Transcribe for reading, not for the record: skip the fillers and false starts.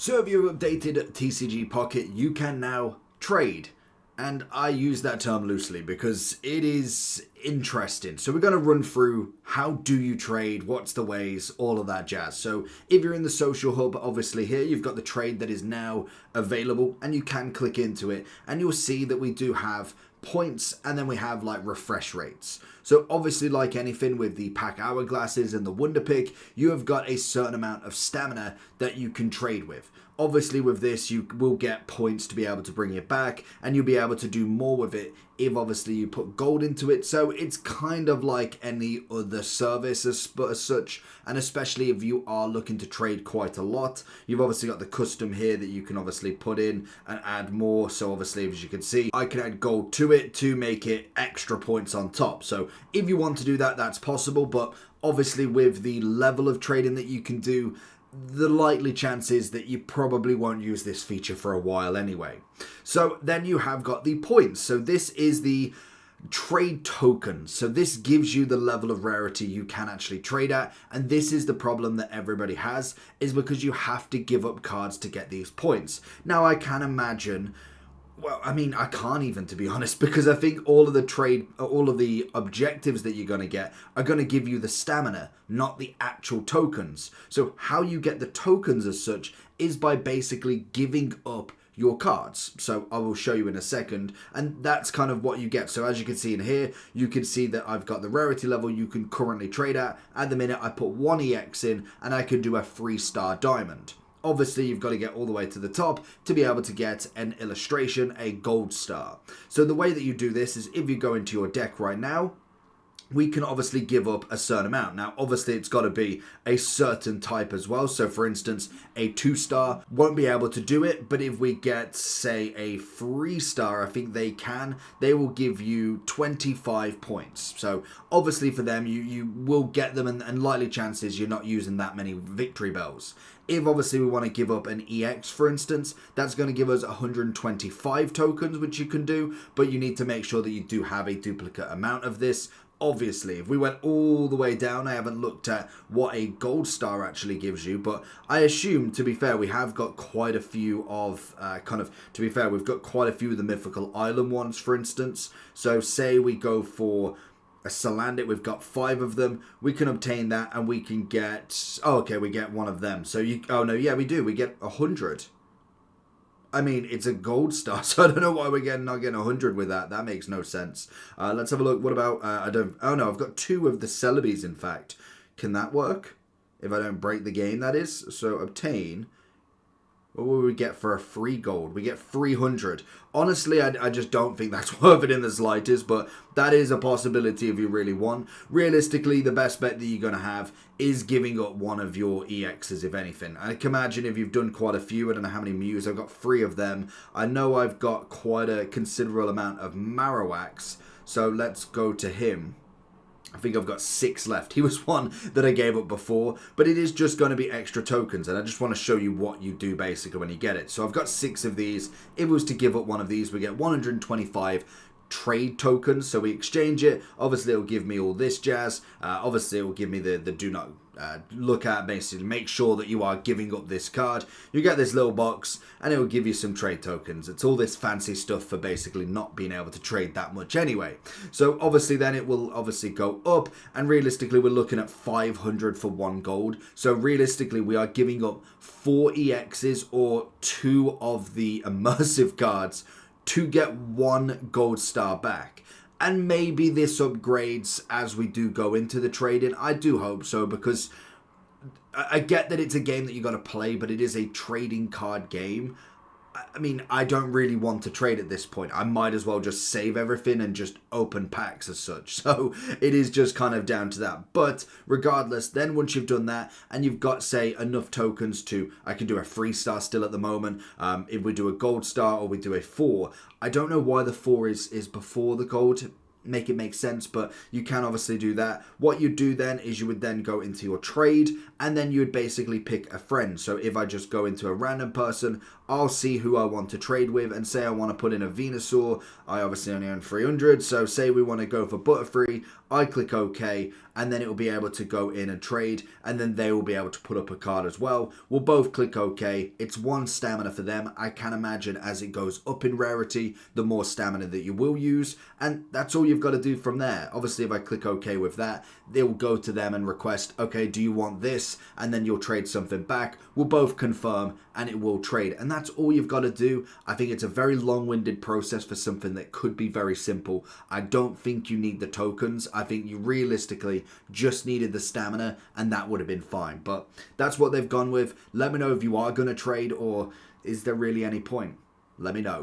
So if you've updated TCG Pocket, you can now trade. And I use that term loosely because it is interesting. So we're going to run through how do you trade, what's the ways, all of that jazz. So if you're in the social hub, obviously here you've got the trade that is now available and you can click into it and you'll see that we do have points and then we have like refresh rates. So obviously, like anything with the pack hourglasses and the wonder pick, you have got a certain amount of stamina that you can trade with. Obviously with this you will get points to be able to bring it back and you'll be able to do more with it if obviously you put gold into it. So it's kind of like any other service as such, and especially if you are looking to trade quite a lot, you've obviously got the custom here that you can obviously put in and add more. So obviously, as you can see, I can add gold to it to make it extra points on top. So if you want to do that, that's possible, but obviously with the level of trading that you can do, the likely chance is that you probably won't use this feature for a while anyway. So then you have got the points. So this is the trade tokens. So this gives you the level of rarity you can actually trade at, and this is the problem that everybody has, is because you have to give up cards to get these points. Now I can imagine, well, I mean, I can't even, to be honest, because I think all of the objectives that you're going to get are going to give you the stamina, not the actual tokens. So how you get the tokens as such is by basically giving up your cards. So I will show you in a second, and that's kind of what you get. So as you can see in here, you can see that I've got the rarity level you can currently trade at. At the minute, I put 1 EX in, and I can do a 3-star diamond. Obviously, you've got to get all the way to the top to be able to get an illustration, a gold star. So the way that you do this is if you go into your deck right now, we can obviously give up a certain amount. Now, obviously, it's got to be a certain type as well. So, for instance, a 2-star won't be able to do it. But if we get, say, a 3-star, I think they will give you 25 points. So, obviously, for them, you will get them, and likely chances you're not using that many victory bells. If obviously we want to give up an EX, for instance, that's going to give us 125 tokens, which you can do, but you need to make sure that you do have a duplicate amount of this. Obviously, if we went all the way down, I haven't looked at what a gold star actually gives you, but I assume, to be fair, we have got quite a few of, we've got quite a few of the mythical island ones, for instance. So say we go for a Salandit, we've got 5 of them, we can obtain that and we can get, we get one of them. So we get 100. I mean, it's a gold star, so I don't know why we're not getting 100 with that. That makes no sense. Let's have a look. What about, I've got 2 of the Celebes, in fact. Can that work? If I don't break the game, that is. So obtain. What will we get for a free gold? We get 300. Honestly, I just don't think that's worth it in the slightest, but that is a possibility if you really want. Realistically, the best bet that you're going to have is giving up one of your EXs, if anything. I can imagine if you've done quite a few, I don't know how many Mews, I've got 3 of them. I know I've got quite a considerable amount of Marowaks, so let's go to him. I think I've got 6 left. He was one that I gave up before, but it is just going to be extra tokens, and I just want to show you what you do basically when you get it. So I've got 6 of these. If it was to give up one of these, we get 125 trade tokens. So we exchange it. Obviously, it'll give me all this jazz. Obviously, it will give me the do not look at, basically make sure that you are giving up this card. You get this little box and it will give you some trade tokens. It's all this fancy stuff for basically not being able to trade that much anyway. So obviously then it will obviously go up, and realistically we're looking at 500 for 1 gold. So realistically we are giving up 4 EXs or 2 of the immersive cards to get 1 gold star back. And maybe this upgrades as we do go into the trading. I do hope so, because I get that it's a game that you got to play, but it is a trading card game. I mean, I don't really want to trade at this point. I might as well just save everything and just open packs as such. So it is just kind of down to that. But regardless, then once you've done that and you've got, say, enough tokens to, I can do a 3-star still at the moment. If we do a gold star or we do a 4, I don't know why the 4 is before the gold. Make it make sense, but you can obviously do that. What you do then is you would then go into your trade, and then you would basically pick a friend. So if I just go into a random person, I'll see who I want to trade with, and say I want to put in a Venusaur. I obviously only own 300, so say we want to go for Butterfree. I click OK, and then it will be able to go in and trade, and then they will be able to put up a card as well. We'll both click OK. It's 1 stamina for them. I can imagine as it goes up in rarity, the more stamina that you will use, and that's all you've got to do from there. Obviously, if I click OK with that, they'll go to them and request, okay, do you want this? And then you'll trade something back. We'll both confirm, and it will trade. And that's all you've got to do. I think it's a very long-winded process for something that could be very simple. I don't think you need the tokens. I think you realistically just needed the stamina, and that would have been fine. But that's what they've gone with. Let me know if you are going to trade, or is there really any point? Let me know.